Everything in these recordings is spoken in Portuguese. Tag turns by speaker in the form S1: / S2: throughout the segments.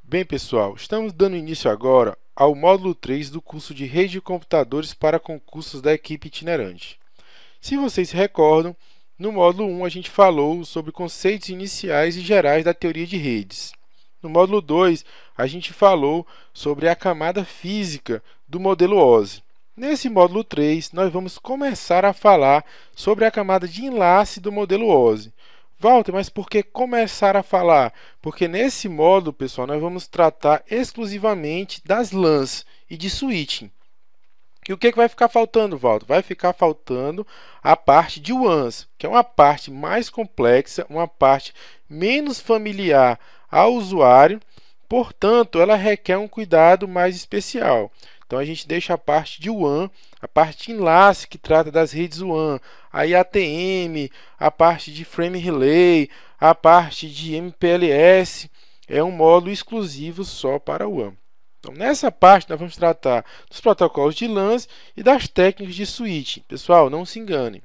S1: Bem, pessoal, estamos dando início agora ao módulo 3 do curso de Rede de Computadores para concursos da equipe itinerante. Se vocês se recordam, no módulo 1 a gente falou sobre conceitos iniciais e gerais da teoria de redes. No módulo 2, a gente falou sobre a camada física do modelo OSI. Nesse módulo 3, nós vamos começar a falar sobre a camada de enlace do modelo OSI. Walter, mas por que começar a falar? Porque nesse módulo, pessoal, nós vamos tratar exclusivamente das LANs e de switching. E o que vai ficar faltando, Walter? Vai ficar faltando a parte de WANs, que é uma parte mais complexa, uma parte menos familiar ao usuário, portanto, ela requer um cuidado mais especial. Então, a gente deixa a parte de WAN, a parte de enlace, que trata das redes WAN, aí ATM, a parte de Frame Relay, a parte de MPLS, é um módulo exclusivo só para WAN. Então, nessa parte, nós vamos tratar dos protocolos de LANs e das técnicas de switching. Pessoal, não se enganem.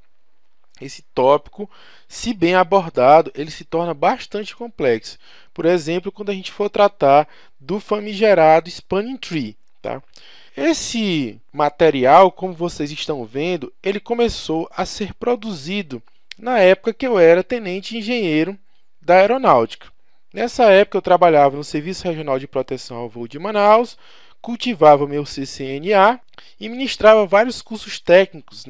S1: Esse tópico, se bem abordado, ele se torna bastante complexo. Por exemplo, quando a gente for tratar do famigerado Spanning Tree. Tá? Esse material, como vocês estão vendo, ele começou a ser produzido na época que eu era tenente engenheiro da aeronáutica. Nessa época eu trabalhava no Serviço Regional de Proteção ao Voo de Manaus, cultivava meu CCNA e ministrava vários cursos técnicos,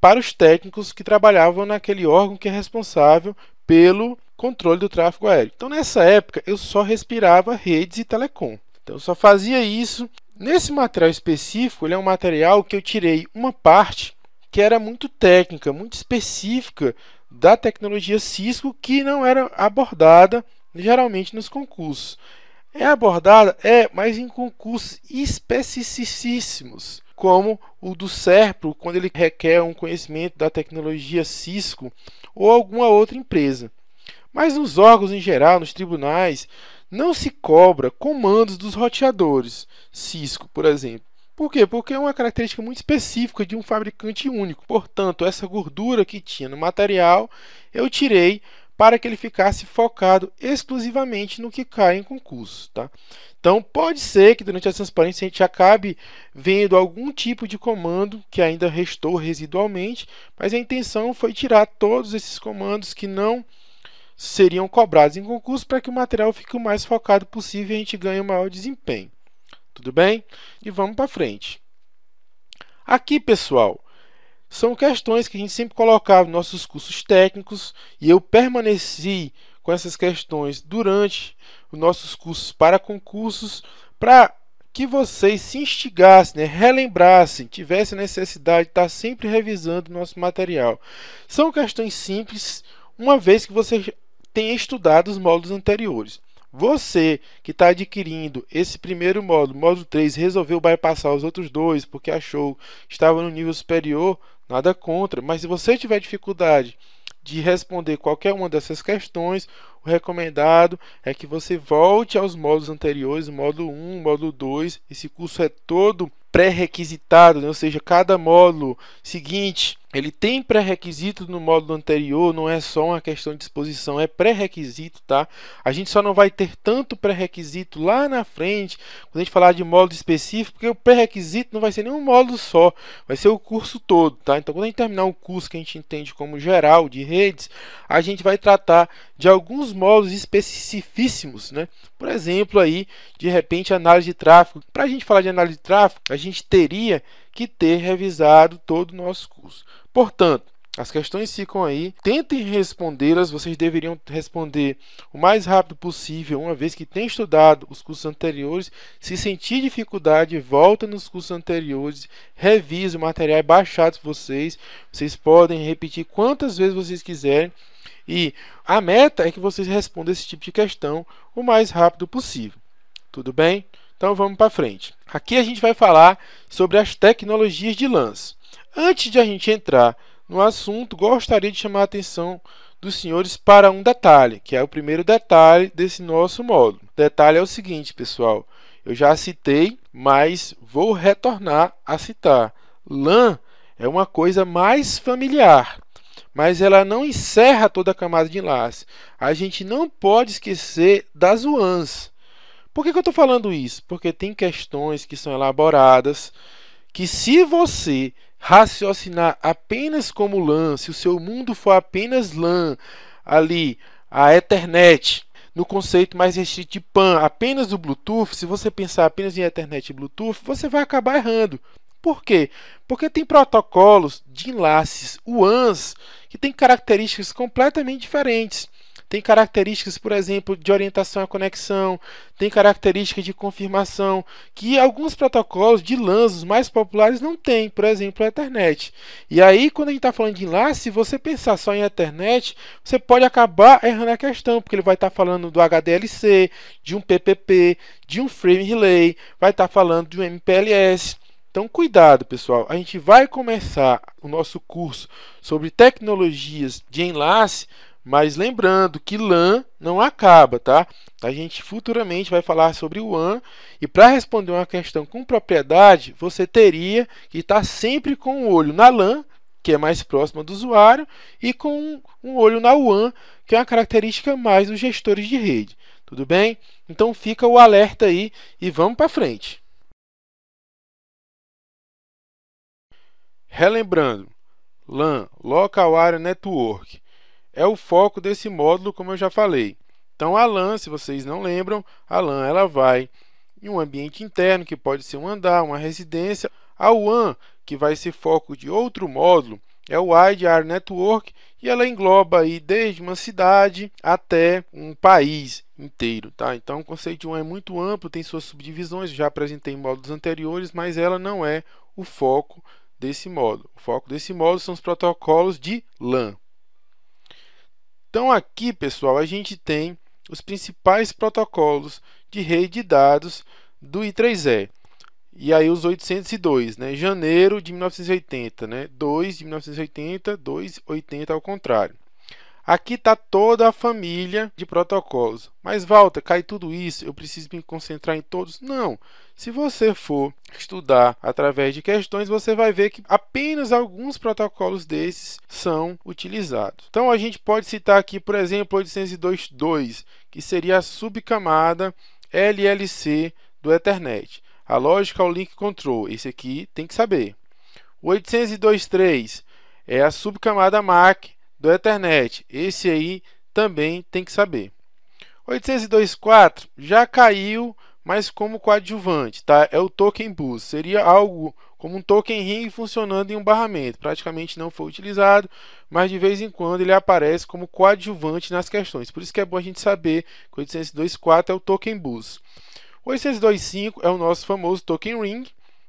S1: para os técnicos que trabalhavam naquele órgão que é responsável pelo controle do tráfego aéreo. Então, nessa época, eu só respirava redes e telecom. Então, eu só fazia isso. Nesse material específico, ele é um material que eu tirei uma parte que era muito técnica, muito específica da tecnologia Cisco, que não era abordada geralmente nos concursos. É abordada, mas em concursos especificíssimos, como o do SERPRO, quando ele requer um conhecimento da tecnologia Cisco ou alguma outra empresa. Mas nos órgãos em geral, nos tribunais, não se cobra comandos dos roteadores, Cisco, por exemplo. Por quê? Porque é uma característica muito específica de um fabricante único. Portanto, essa gordura que tinha no material, eu tirei para que ele ficasse focado exclusivamente no que cai em concurso. Tá? Então, pode ser que durante a transparência a gente acabe vendo algum tipo de comando que ainda restou residualmente, mas a intenção foi tirar todos esses comandos que não seriam cobrados em concurso para que o material fique o mais focado possível e a gente ganhe o maior desempenho. Tudo bem? E vamos para frente. Aqui, pessoal, são questões que a gente sempre colocava nos nossos cursos técnicos e eu permaneci com essas questões durante os nossos cursos para concursos para que vocês se instigassem, relembrassem, tivessem necessidade de estar sempre revisando o nosso material. São questões simples, uma vez que você tenha estudado os módulos anteriores. Você que está adquirindo esse primeiro módulo, módulo 3, resolveu bypassar os outros dois porque achou que estava no nível superior, nada contra. Mas se você tiver dificuldade de responder qualquer uma dessas questões, o recomendado é que você volte aos módulos anteriores, módulo 1, módulo 2. Esse curso é todo pré-requisitado, ou seja, cada módulo seguinte ele tem pré-requisito no módulo anterior, não é só uma questão de disposição, é pré-requisito, tá? A gente só não vai ter tanto pré-requisito lá na frente, quando a gente falar de módulo específico, porque o pré-requisito não vai ser nenhum módulo só, vai ser o curso todo, tá? Então, quando a gente terminar o curso que a gente entende como geral de redes, a gente vai tratar de alguns módulos especificíssimos, Por exemplo, aí, de repente, análise de tráfego. Para a gente falar de análise de tráfego, a gente teria que ter revisado todo o nosso curso. Portanto, as questões ficam aí, tentem respondê-las, vocês deveriam responder o mais rápido possível, uma vez que tem estudado os cursos anteriores. Se sentir dificuldade, volta nos cursos anteriores, revisa o material baixado de vocês podem repetir quantas vezes vocês quiserem, e a meta é que vocês respondam esse tipo de questão o mais rápido possível. Tudo bem? Então vamos para frente. Aqui a gente vai falar sobre as tecnologias de LANs. Antes de a gente entrar no assunto, gostaria de chamar a atenção dos senhores para um detalhe, que é o primeiro detalhe desse nosso módulo. O detalhe é o seguinte, pessoal, eu já citei, mas vou retornar a citar. LAN é uma coisa mais familiar, mas ela não encerra toda a camada de enlace. A gente não pode esquecer das WANs. Por que eu estou falando isso? Porque tem questões que são elaboradas que, se você raciocinar apenas como LAN, se o seu mundo for apenas LAN, ali, a Ethernet, no conceito mais restrito de PAN, apenas o Bluetooth, se você pensar apenas em Ethernet e Bluetooth, você vai acabar errando. Por quê? Porque tem protocolos de enlaces WANs que têm características completamente diferentes. Tem características, por exemplo, de orientação à conexão, tem características de confirmação, que alguns protocolos de LANs, os mais populares, não têm, por exemplo, a Ethernet. E aí, quando a gente está falando de enlace, se você pensar só em Ethernet, você pode acabar errando a questão, porque ele vai estar falando do HDLC, de um PPP, de um Frame Relay, vai estar falando de um MPLS. Então, cuidado, pessoal. A gente vai começar o nosso curso sobre tecnologias de enlace, mas lembrando que LAN não acaba, tá? A gente futuramente vai falar sobre o WAN, e para responder uma questão com propriedade, você teria que estar sempre com o olho na LAN, que é mais próxima do usuário, e com um olho na WAN, que é uma característica mais dos gestores de rede. Tudo bem? Então fica o alerta aí e vamos para frente. Relembrando, LAN, Local Area Network, é o foco desse módulo, como eu já falei. Então, a LAN, se vocês não lembram, a LAN ela vai em um ambiente interno, que pode ser um andar, uma residência. A WAN, que vai ser foco de outro módulo, é o Wide Area Network, e ela engloba aí desde uma cidade até um país inteiro, tá? Então, o conceito de WAN é muito amplo, tem suas subdivisões, já apresentei em módulos anteriores, mas ela não é o foco desse módulo. O foco desse módulo são os protocolos de LAN. Então aqui, pessoal, a gente tem os principais protocolos de rede de dados do I3E. E aí os 802, né? Janeiro de 1980, né? 2 de 1980, 280 ao contrário. Aqui está toda a família de protocolos. Mas, Walter, cai tudo isso, eu preciso me concentrar em todos? Não. Se você for estudar através de questões, você vai ver que apenas alguns protocolos desses são utilizados. Então, a gente pode citar aqui, por exemplo, 802.2, que seria a subcamada LLC do Ethernet. A Logical Link Control, esse aqui tem que saber. O 802.3 é a subcamada MAC do Ethernet. Esse aí também tem que saber. 802.4 já caiu, mas como coadjuvante, tá? É o token bus. Seria algo como um token ring funcionando em um barramento. Praticamente não foi utilizado, mas de vez em quando ele aparece como coadjuvante nas questões. Por isso que é bom a gente saber que o 802.4 é o token bus. O 802.5 é o nosso famoso token ring,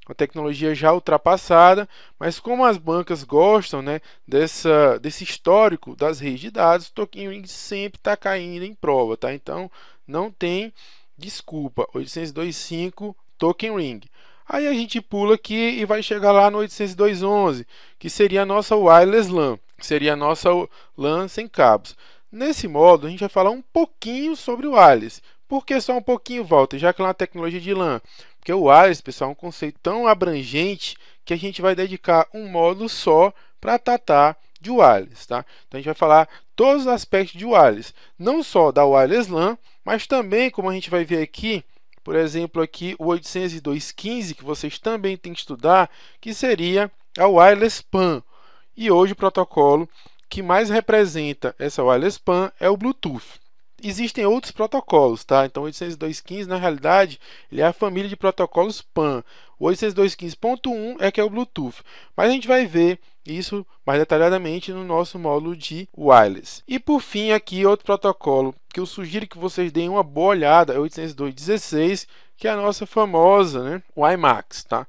S1: uma tecnologia já ultrapassada, mas como as bancas gostam, né, desse histórico das redes de dados, o token ring sempre está caindo em prova, tá? Então não tem desculpa. 802.5 token ring. Aí a gente pula aqui e vai chegar lá no 802.11, que seria a nossa wireless LAN, que seria a nossa LAN sem cabos. Nesse módulo a gente vai falar um pouquinho sobre o wireless. Por que só um pouquinho, Walter? Já que é uma tecnologia de LAN. Porque o wireless, pessoal, é um conceito tão abrangente que a gente vai dedicar um módulo só para tratar de wireless, tá? Então a gente vai falar todos os aspectos de wireless, não só da wireless LAN, mas também, como a gente vai ver aqui, por exemplo, aqui o 802.15, que vocês também têm que estudar, que seria a wireless PAN. E hoje o protocolo que mais representa essa wireless PAN é o Bluetooth. Existem outros protocolos, tá? Então, o 802.15, na realidade, ele é a família de protocolos PAN. O 802.15.1 é que é o Bluetooth. Mas a gente vai ver isso mais detalhadamente no nosso módulo de wireless. E por fim, aqui outro protocolo que eu sugiro que vocês deem uma boa olhada é o 802.16, que é a nossa famosa, né, WiMAX, tá?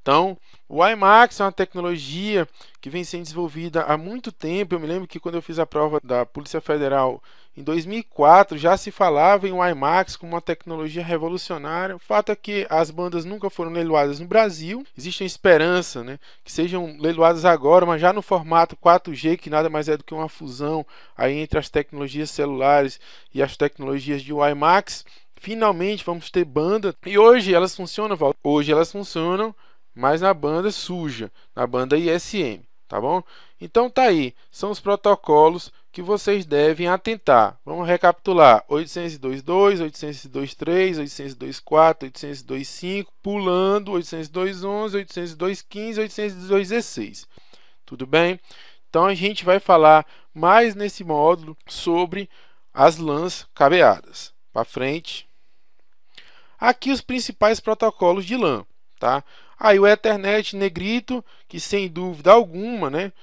S1: Então, o WiMAX é uma tecnologia que vem sendo desenvolvida há muito tempo. Eu me lembro que quando eu fiz a prova da Polícia Federal em 2004, já se falava em WiMAX como uma tecnologia revolucionária. O fato é que as bandas nunca foram leiloadas no Brasil. Existe uma esperança, né, que sejam leiloadas agora, mas já no formato 4G, que nada mais é do que uma fusão aí entre as tecnologias celulares e as tecnologias de WiMAX. Finalmente vamos ter banda. E hoje elas funcionam, Val? Hoje elas funcionam, mas na banda suja, na banda ISM. tá bom? Então tá aí, são os protocolos que vocês devem atentar. Vamos recapitular: 802.2, 802.3, 802.4, 802.5, pulando 802.11, 802.15, 802.16. Tudo bem? Então a gente vai falar mais nesse módulo sobre as LANs cabeadas. Para frente. Aqui os principais protocolos de LAN, tá? Aí o Ethernet negrito, que sem dúvida alguma, né,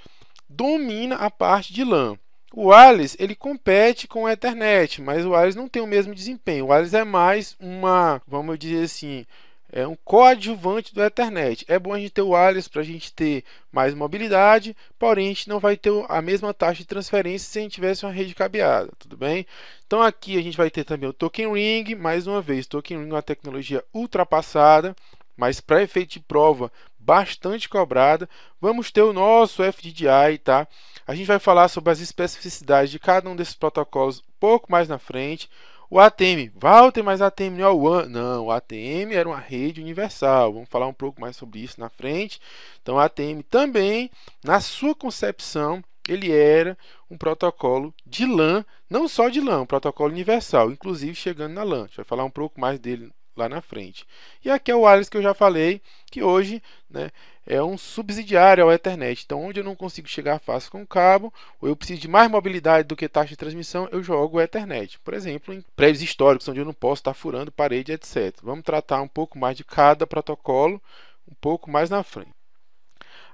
S1: domina a parte de LAN. O wireless, ele compete com o Ethernet, mas o wireless não tem o mesmo desempenho. O wireless é mais uma, vamos dizer assim, é um coadjuvante do Ethernet. É bom a gente ter o wireless para a gente ter mais mobilidade, porém a gente não vai ter a mesma taxa de transferência se a gente tivesse uma rede cabeada, tudo bem? Então aqui a gente vai ter também o Token Ring, mais uma vez, Token Ring é uma tecnologia ultrapassada, mas para efeito de prova bastante cobrada. Vamos ter o nosso FDDI, tá? A gente vai falar sobre as especificidades de cada um desses protocolos um pouco mais na frente. O ATM, Walter, mas ATM não é o WAN. Não, o ATM era uma rede universal. Vamos falar um pouco mais sobre isso na frente. Então, o ATM também, na sua concepção, ele era um protocolo de LAN, não só de LAN, um protocolo universal, inclusive chegando na LAN. A gente vai falar um pouco mais dele lá na frente. E aqui é o wireless que eu já falei, que hoje, né, é um subsidiário ao Ethernet. Então, onde eu não consigo chegar fácil com o cabo, ou eu preciso de mais mobilidade do que taxa de transmissão, eu jogo o Ethernet. Por exemplo, em prédios históricos, onde eu não posso estar furando parede, etc. Vamos tratar um pouco mais de cada protocolo, um pouco mais na frente.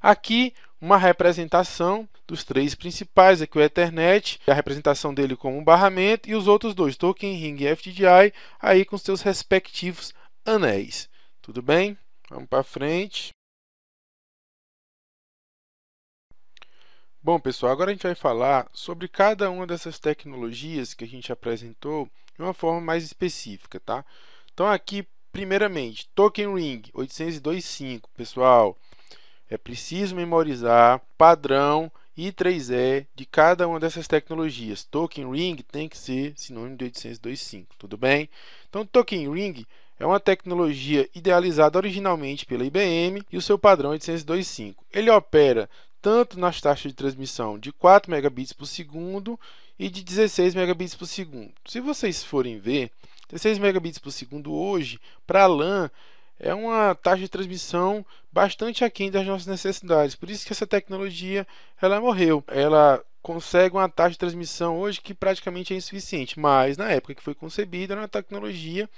S1: Aqui, uma representação dos três principais, aqui o Ethernet, a representação dele como um barramento, e os outros dois, Token Ring e FDDI, aí com seus respectivos anéis. Tudo bem? Vamos para frente. Bom, pessoal, agora a gente vai falar sobre cada uma dessas tecnologias que a gente apresentou de uma forma mais específica, tá? Então aqui, primeiramente, Token Ring 802.5, pessoal, é preciso memorizar padrão I3E de cada uma dessas tecnologias. Token Ring tem que ser sinônimo de 802.5, tudo bem? Então, Token Ring é uma tecnologia idealizada originalmente pela IBM e o seu padrão é 802.5. Ele opera tanto nas taxas de transmissão de 4 megabits por segundo e de 16 megabits por segundo. Se vocês forem ver, 16 megabits por segundo hoje, para LAN, é uma taxa de transmissão bastante aquém das nossas necessidades. Por isso que essa tecnologia ela morreu. Ela consegue uma taxa de transmissão hoje que praticamente é insuficiente, mas na época que foi concebida era uma tecnologia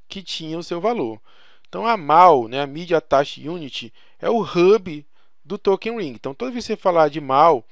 S1: que tinha o seu valor. Então a MAU, né, a Media Attached Unit, é o hub do Token Ring. Então toda vez que você falar de MAU,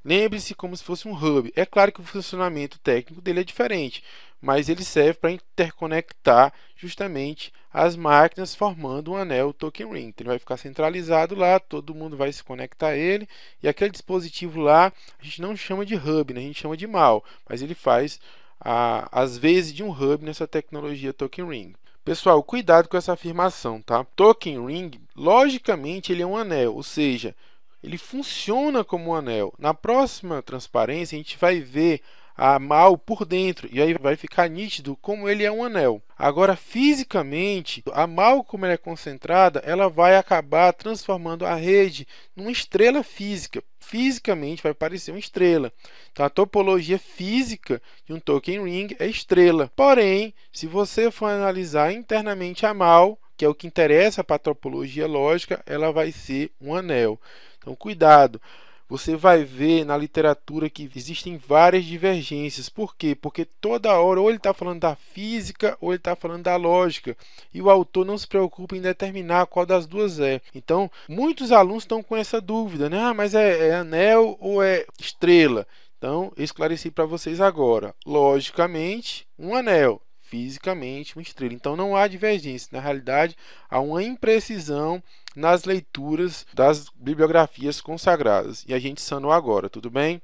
S1: lembre-se como se fosse um hub. É claro que o funcionamento técnico dele é diferente, mas ele serve para interconectar justamente as máquinas formando um anel Token Ring. Então, ele vai ficar centralizado lá, todo mundo vai se conectar a ele, e aquele dispositivo lá a gente não chama de hub, né? A gente chama de MAU, mas ele faz às vezes de um hub nessa tecnologia Token Ring. Pessoal, cuidado com essa afirmação, tá? Token Ring, logicamente, ele é um anel, ou seja, ele funciona como um anel. Na próxima transparência, a gente vai ver a MAU por dentro, e aí vai ficar nítido como ele é um anel. Agora, fisicamente, a MAU, como ela é concentrada, ela vai acabar transformando a rede numa estrela física. Fisicamente vai parecer uma estrela. Então, a topologia física de um Token Ring é estrela. Porém, se você for analisar internamente a MAU, que é o que interessa para a topologia lógica, ela vai ser um anel. Então, cuidado. Você vai ver na literatura que existem várias divergências. Por quê? Porque toda hora ou ele está falando da física ou ele está falando da lógica. E o autor não se preocupa em determinar qual das duas é. Então, muitos alunos estão com essa dúvida, né? Ah, mas é anel ou é estrela? Então, eu esclareci para vocês agora. Logicamente, um anel. Fisicamente, uma estrela. Então, não há divergência. Na realidade, há uma imprecisão nas leituras das bibliografias consagradas. E a gente sanou agora, tudo bem?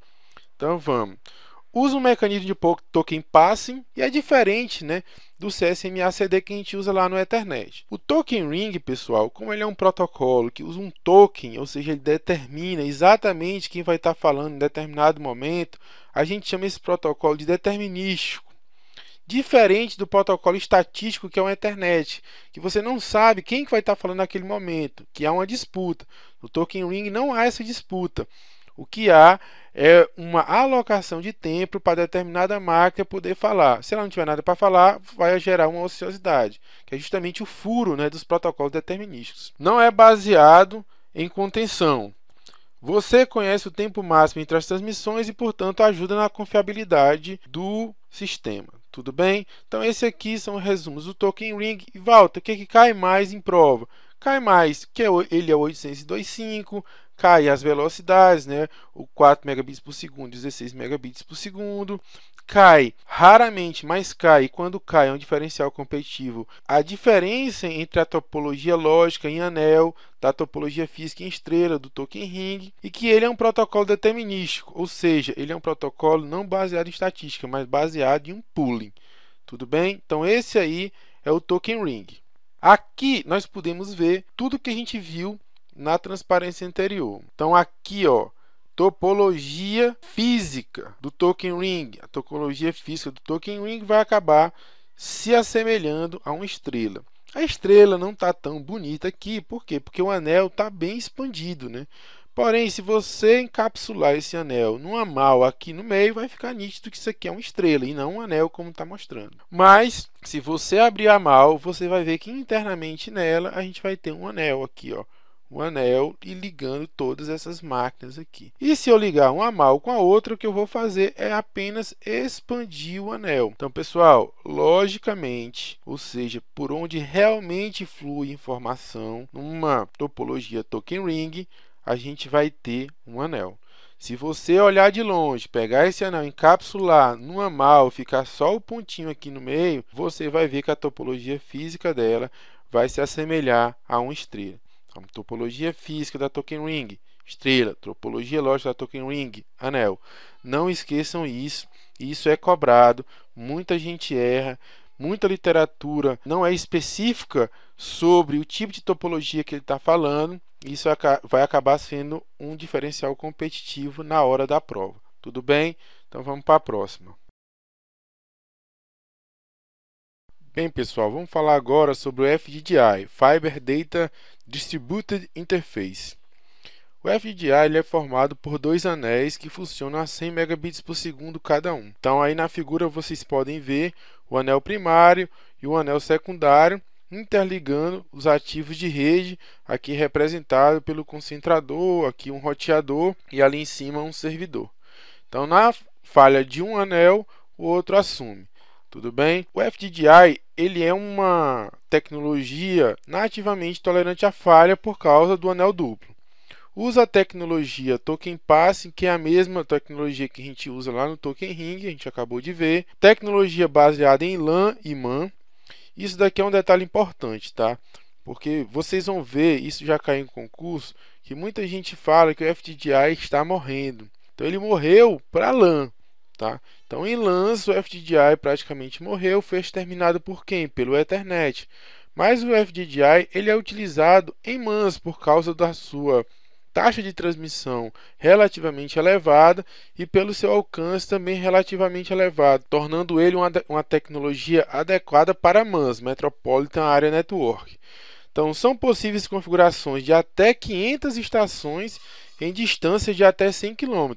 S1: Então, vamos. Usa um mecanismo de token passing e é diferente, né, do CSMA-CD que a gente usa lá no Ethernet. O Token Ring, pessoal, como ele é um protocolo que usa um token, ou seja, ele determina exatamente quem vai estar falando em determinado momento, a gente chama esse protocolo de determinístico. Diferente do protocolo estatístico, que é uma Ethernet, que você não sabe quem que vai estar falando naquele momento, que há uma disputa. No Token Ring não há essa disputa. O que há é uma alocação de tempo para determinada máquina poder falar. Se ela não tiver nada para falar, vai gerar uma ociosidade, que é justamente o furo, né, dos protocolos determinísticos. Não é baseado em contenção. Você conhece o tempo máximo entre as transmissões e, portanto, ajuda na confiabilidade do sistema. Tudo bem? Então, esse aqui são os resumos do Token Ring. E, Walter, o que cai mais em prova? Cai mais que ele é 802.5, cai as velocidades, né? O 4 megabits por segundo, 16 megabits por segundo. Cai raramente, mas cai. E quando cai é um diferencial competitivo. A diferença entre a topologia lógica em anel, da topologia física em estrela, do Token Ring, e que ele é um protocolo determinístico, ou seja, ele é um protocolo não baseado em estatística, mas baseado em um pooling. Tudo bem? Então esse aí é o Token Ring. Aqui nós podemos ver tudo que a gente viu na transparência anterior. Então aqui, ó, topologia física do Token Ring. A topologia física do Token Ring vai acabar se assemelhando a uma estrela. A estrela não está tão bonita aqui, por quê? Porque o anel está bem expandido, né? Porém, se você encapsular esse anel numa mal aqui no meio, vai ficar nítido que isso aqui é uma estrela e não um anel como está mostrando. Mas, se você abrir a mal, você vai ver que internamente nela a gente vai ter um anel aqui, ó. Um anel e ligando todas essas máquinas aqui. E se eu ligar uma mal com a outra, o que eu vou fazer é apenas expandir o anel. Então, pessoal, logicamente, ou seja, por onde realmente flui informação numa topologia Token Ring, a gente vai ter um anel. Se você olhar de longe, pegar esse anel, encapsular numa mal, ficar só o pontinho aqui no meio, você vai ver que a topologia física dela vai se assemelhar a uma estrela. Então, topologia física da Token Ring, estrela. Topologia lógica da Token Ring, anel. Não esqueçam isso. Isso é cobrado. Muita gente erra. Muita literatura não é específica sobre o tipo de topologia que ele está falando. Isso vai acabar sendo um diferencial competitivo na hora da prova. Tudo bem? Então vamos para a próxima. Bem, pessoal, vamos falar agora sobre o FDDI, Fiber Data Distributed Interface. O FDDI ele é formado por dois anéis que funcionam a 100 megabits por segundo cada um. Então, aí na figura vocês podem ver o anel primário e o anel secundário interligando os ativos de rede, aqui representado pelo concentrador, aqui um roteador e ali em cima um servidor. Então, na falha de um anel, o outro assume. Tudo bem? O FDDI ele é uma tecnologia nativamente tolerante à falha por causa do anel duplo. Usa a tecnologia Token Passing, que é a mesma tecnologia que a gente usa lá no Token Ring, a gente acabou de ver. Tecnologia baseada em LAN e MAN. Isso daqui é um detalhe importante, tá? Porque vocês vão ver, isso já caiu em concurso, que muita gente fala que o FDDI está morrendo. Então ele morreu para LAN, tá? Então em LANs o FDDI praticamente morreu, foi exterminado por quem? Pelo Ethernet. Mas o FDDI ele é utilizado em MANs por causa da sua taxa de transmissão relativamente elevada e pelo seu alcance também relativamente elevado, tornando ele uma tecnologia adequada para MANs, Metropolitan Area Network. Então, são possíveis configurações de até 500 estações em distância de até 100 km.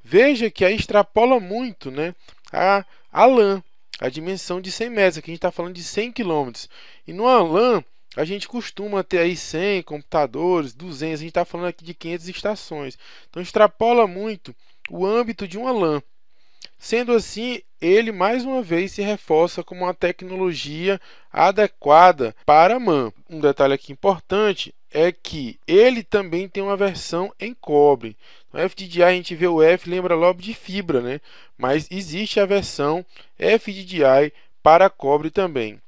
S1: Veja que aí extrapola muito, né, a LAN, a dimensão de 100 metros, aqui a gente está falando de 100 km. E no LAN, a gente costuma ter aí 100 computadores, 200, a gente está falando aqui de 500 estações. Então extrapola muito o âmbito de uma LAN. Sendo assim, ele mais uma vez se reforça como uma tecnologia adequada para MAN. Um detalhe aqui importante é que ele também tem uma versão em cobre. No FDDI a gente vê o F, lembra logo de fibra, né? Mas existe a versão FDDI para cobre também.